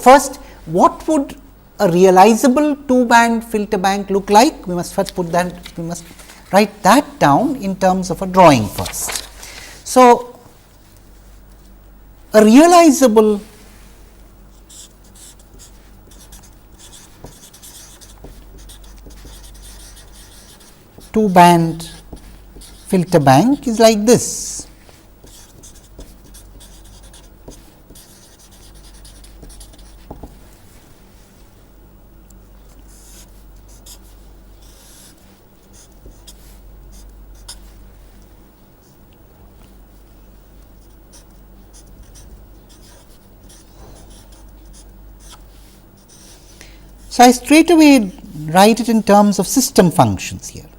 first, what would a realizable two-band filter bank look like? We must first put that, we must write that down in terms of a drawing first. So, a realizable two-band filter bank is like this. So, I straight away write it in terms of system functions here.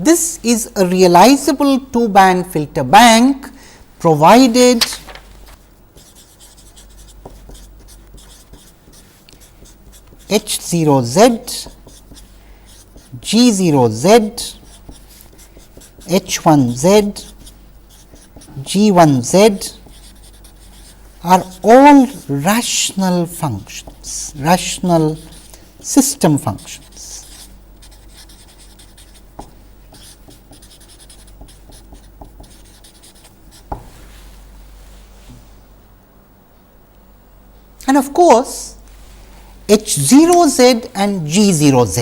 This is a realizable two-band filter bank provided H0Z, G0Z, H1Z, G1Z are all rational functions, rational system functions. And of course, H0Z and G0Z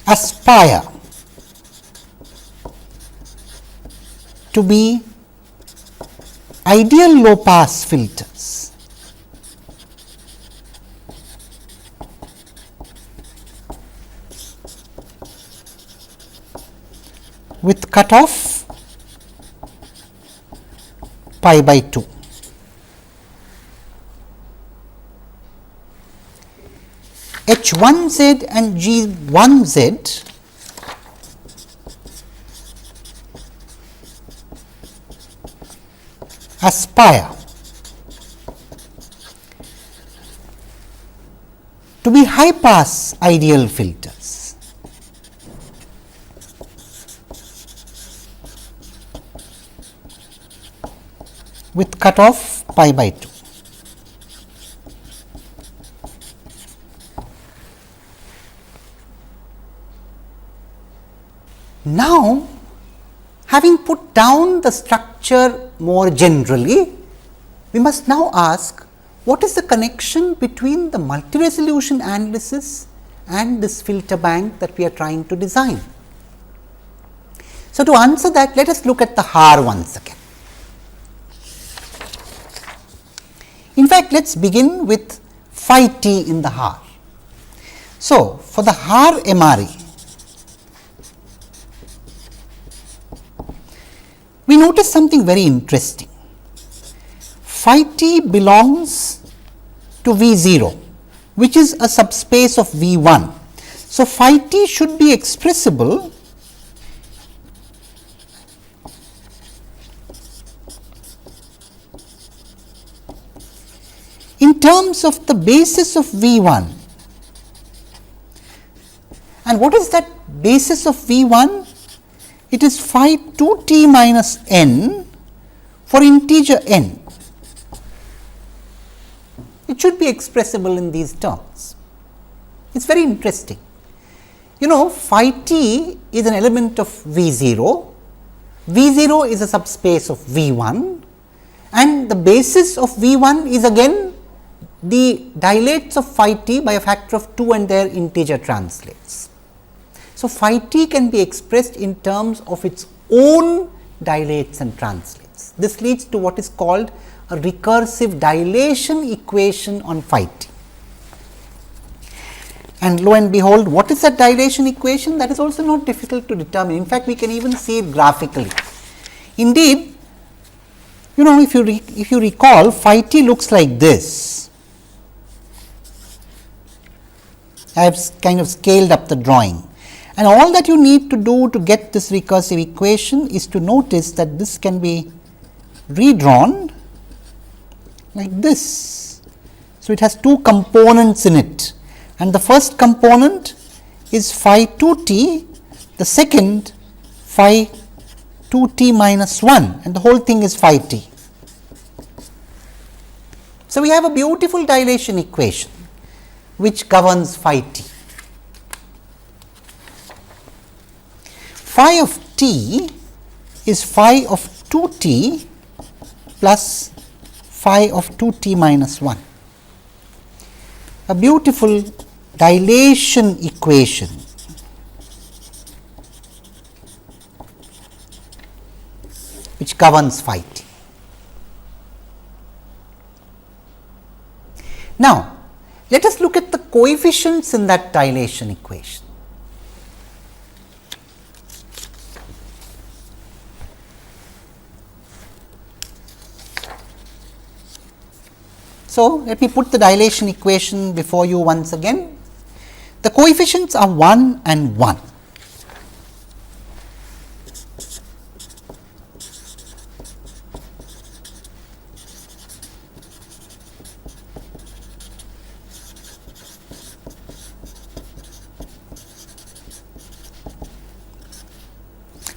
aspire to be ideal low pass filters with cutoff pi by 2. H1Z and G1Z aspire to be high pass ideal filters with cutoff pi by 2. Now, having put down the structure more generally, we must now ask what is the connection between the multi-resolution analysis and this filter bank that we are trying to design. So, to answer that, let us look at the Haar once again. In fact, let us begin with phi t in the Haar. So, for the Haar MRE, we notice something very interesting. Phi t belongs to V 0, which is a subspace of V 1. So, phi t should be expressible in terms of the basis of V 1. And what is that basis of V 1? It is phi 2 t minus n for integer n. It should be expressible in these terms. It is very interesting. You know, phi t is an element of V 0, V 0 is a subspace of V 1, and the basis of V 1 is again the dilates of phi t by a factor of 2 and their integer translates. So, phi t can be expressed in terms of its own dilates and translates. This leads to what is called a recursive dilation equation on phi t. And lo and behold, what is that dilation equation? That is also not difficult to determine. In fact, we can even see it graphically. Indeed, if you recall, phi t looks like this. I have kind of scaled up the drawing, and all that you need to do to get this recursive equation is to notice that this can be redrawn like this. So, it has two components in it, and the first component is phi 2 t, the second phi 2 t minus 1, and the whole thing is phi t. So, we have a beautiful dilation equation which governs phi t. Phi of t is phi of 2 t plus phi of 2 t minus 1. A beautiful dilation equation which governs phi t. Now, let us look at the coefficients in that dilation equation. So, let me put the dilation equation before you once again. The coefficients are 1 and 1.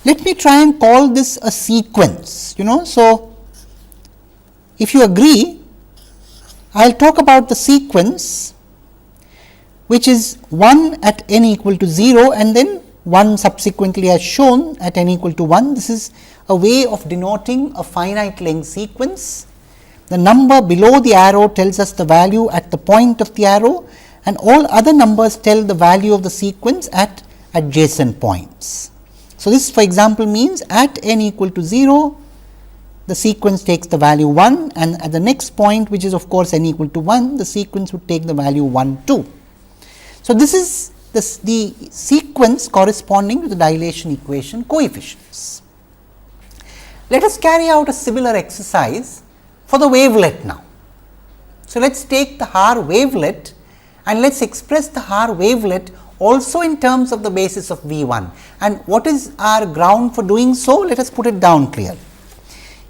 Let me try and call this a sequence, So, if you agree, I will talk about the sequence which is 1 at n equal to 0 and then 1 subsequently as shown at n equal to 1. This is a way of denoting a finite length sequence. The number below the arrow tells us the value at the point of the arrow, and all other numbers tell the value of the sequence at adjacent points. So, this for example means at n equal to 0, the sequence takes the value 1, and at the next point, which is of course n equal to 1, the sequence would take the value 1 2. So, this is the sequence corresponding to the dilation equation coefficients. Let us carry out a similar exercise for the wavelet now. So, let us take the Haar wavelet and let us express the Haar wavelet also in terms of the basis of V 1. And what is our ground for doing so? Let us put it down clearly.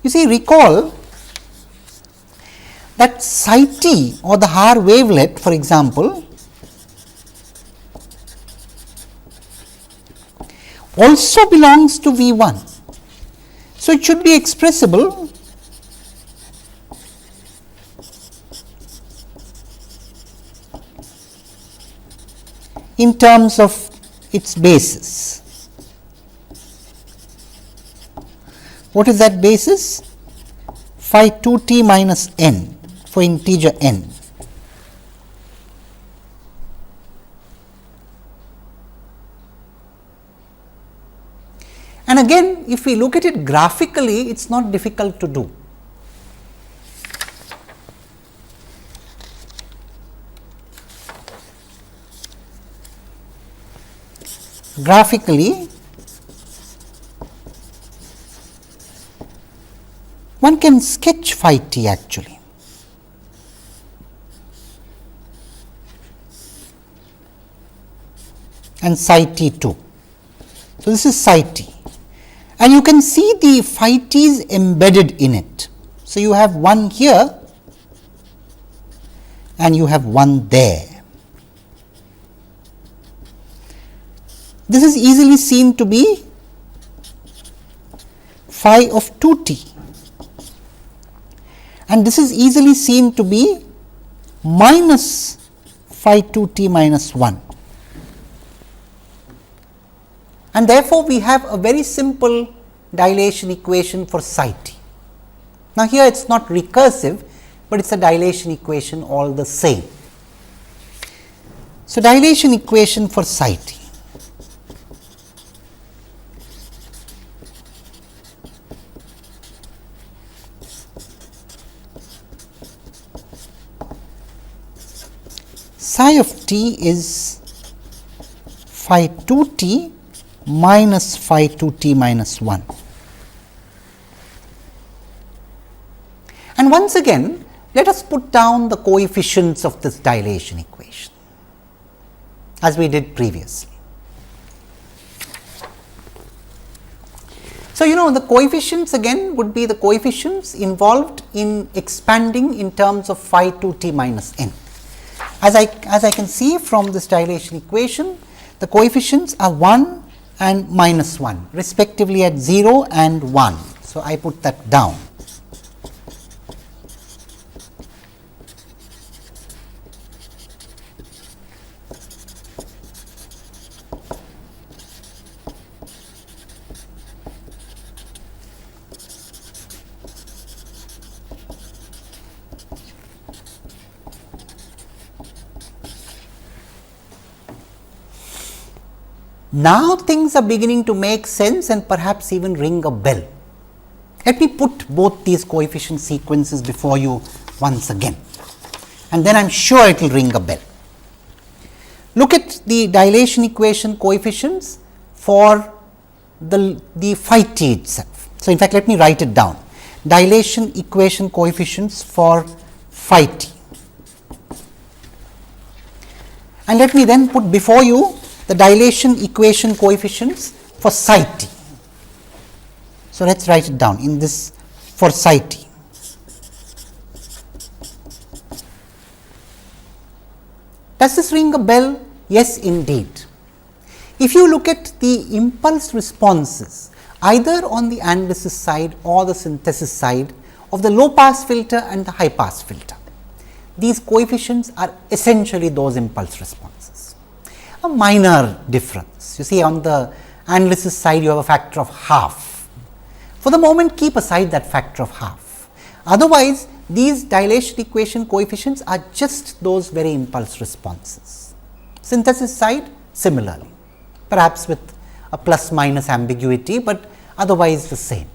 You see, recall that psi t or the Haar wavelet, for example, also belongs to V 1. So, it should be expressible in terms of its basis. What is that basis? Phi 2 t minus n for integer n. And again, if we look at it graphically, it is not difficult to do. Graphically, one can sketch phi t actually. And psi t too. So, this is psi t, and you can see the phi t's embedded in it. So, you have one here and you have one there. This is easily seen to be phi of 2 t, and this is easily seen to be minus phi 2 t minus 1. And therefore, we have a very simple dilation equation for psi t. Now, here it is not recursive, but it is a dilation equation all the same. So, dilation equation for psi t. Psi of t is phi 2 t minus phi 2 t minus 1. And once again, let us put down the coefficients of this dilation equation, as we did previously. So, the coefficients again would be the coefficients involved in expanding in terms of phi 2 t minus n. As I can see from this dilation equation, the coefficients are 1 and minus 1 respectively at 0 and 1. So, I put that down. Now, things are beginning to make sense and perhaps even ring a bell. Let me put both these coefficient sequences before you once again, and then I am sure it will ring a bell. Look at the dilation equation coefficients for the phi t itself. So, in fact, let me write it down. Dilation equation coefficients for phi t, and let me then put before you the dilation equation coefficients for psi t. So, let us write it down in this for psi t. Does this ring a bell? Yes, indeed. If you look at the impulse responses either on the analysis side or the synthesis side of the low pass filter and the high pass filter, these coefficients are essentially those impulse responses. A minor difference. You see, on the analysis side you have a factor of half. For the moment, keep aside that factor of half. Otherwise, these dilation equation coefficients are just those very impulse responses. Synthesis side similarly, perhaps with a plus minus ambiguity, but otherwise the same.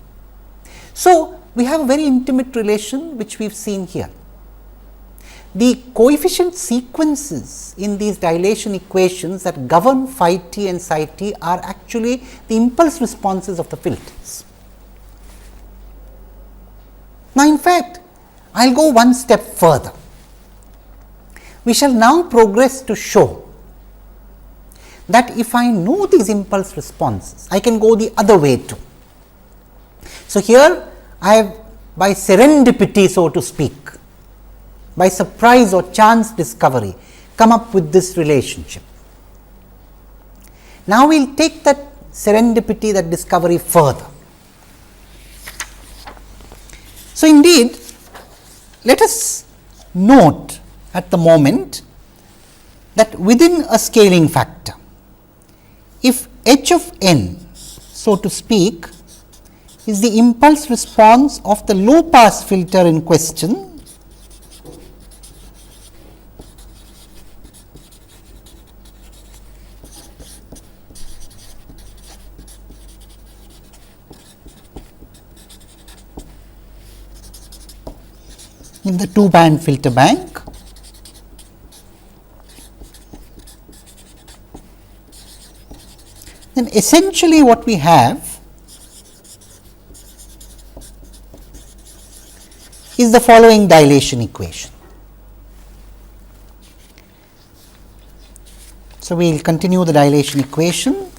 So, we have a very intimate relation which we have seen here. The coefficient sequences in these dilation equations that govern phi t and psi t are actually the impulse responses of the filters. Now, in fact, I will go one step further. We shall now progress to show that if I know these impulse responses, I can go the other way too. So, here I have, by serendipity, so to speak, by surprise or chance discovery, come up with this relationship. Now, we will take that serendipity, that discovery further. So, indeed, let us note at the moment that within a scaling factor, if h of n, so to speak, is the impulse response of the low pass filter in question, in the two-band filter bank, then essentially what we have is the following dilation equation. So, we will continue the dilation equation.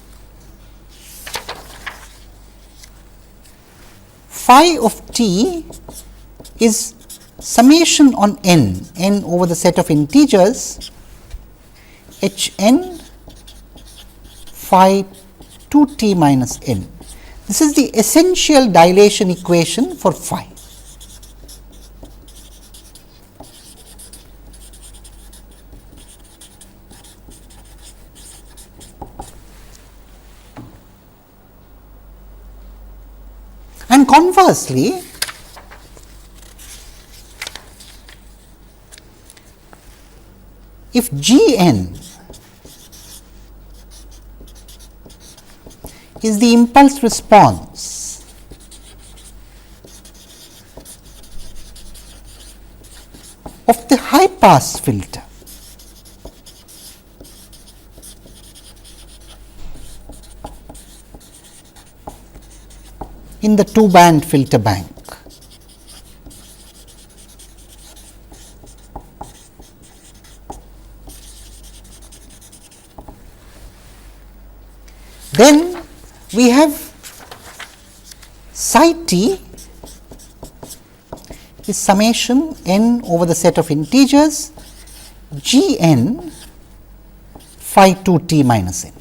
Phi of t is summation on n over the set of integers h n phi 2 t minus n. This is the essential dilation equation for phi. And conversely, if Gn is the impulse response of the high pass filter in the two band filter bank, then we have psi t is summation n over the set of integers g n phi 2 t minus n.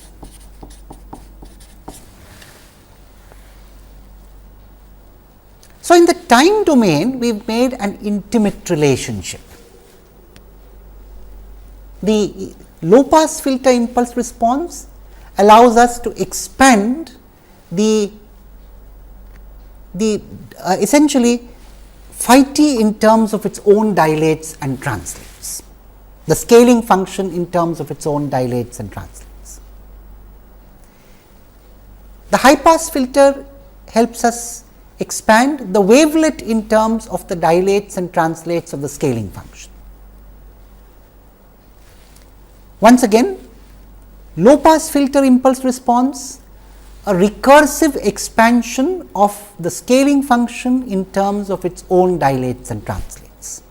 So, in the time domain we have made an intimate relationship. The low pass filter impulse response allows us to expand the essentially phi t in terms of its own dilates and translates, the scaling function in terms of its own dilates and translates. The high pass filter helps us expand the wavelet in terms of the dilates and translates of the scaling function. Once again, low pass filter impulse response, a recursive expansion of the scaling function in terms of its own dilates and translates.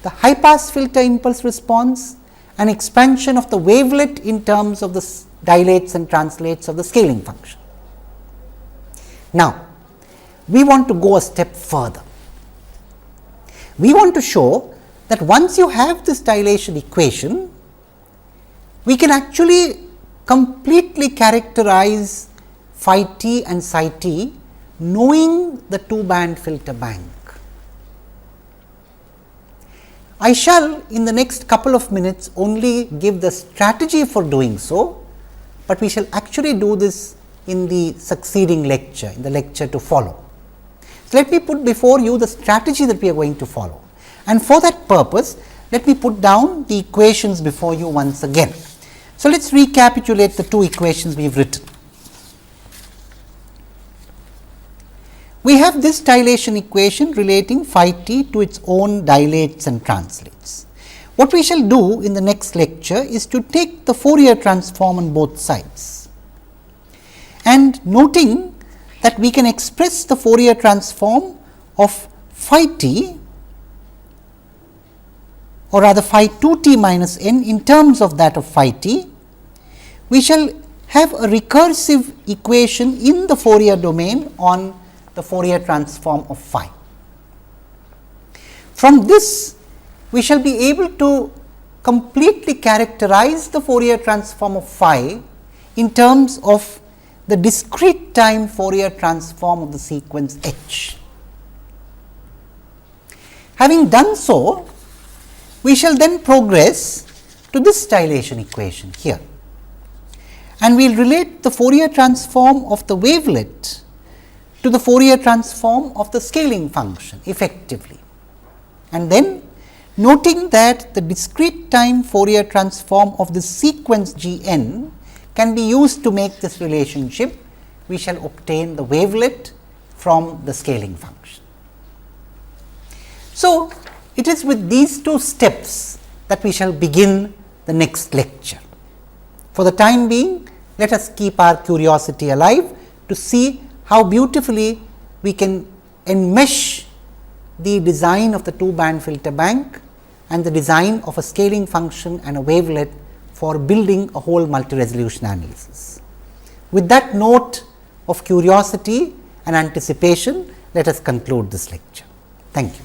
The high pass filter impulse response, an expansion of the wavelet in terms of the dilates and translates of the scaling function. Now, we want to go a step further. We want to show that once you have this dilation equation, we can actually completely characterize phi t and psi t knowing the two band filter bank. I shall in the next couple of minutes only give the strategy for doing so, but we shall actually do this in the succeeding lecture, in the lecture to follow. So, let me put before you the strategy that we are going to follow, and for that purpose let me put down the equations before you once again. So, let us recapitulate the two equations we have written. We have this dilation equation relating phi t to its own dilates and translates. What we shall do in the next lecture is to take the Fourier transform on both sides, and noting that we can express the Fourier transform of phi t, or rather phi 2 t minus n in terms of that of phi t, we shall have a recursive equation in the Fourier domain on the Fourier transform of phi. From this, we shall be able to completely characterize the Fourier transform of phi in terms of the discrete time Fourier transform of the sequence H. Having done so, we shall then progress to this dilation equation here, and we will relate the Fourier transform of the wavelet to the Fourier transform of the scaling function effectively, and then noting that the discrete time Fourier transform of the sequence G n can be used to make this relationship, we shall obtain the wavelet from the scaling function. So, it is with these two steps that we shall begin the next lecture. For the time being, let us keep our curiosity alive to see how beautifully we can enmesh the design of the two band filter bank and the design of a scaling function and a wavelet for building a whole multi-resolution analysis. With that note of curiosity and anticipation, let us conclude this lecture. Thank you.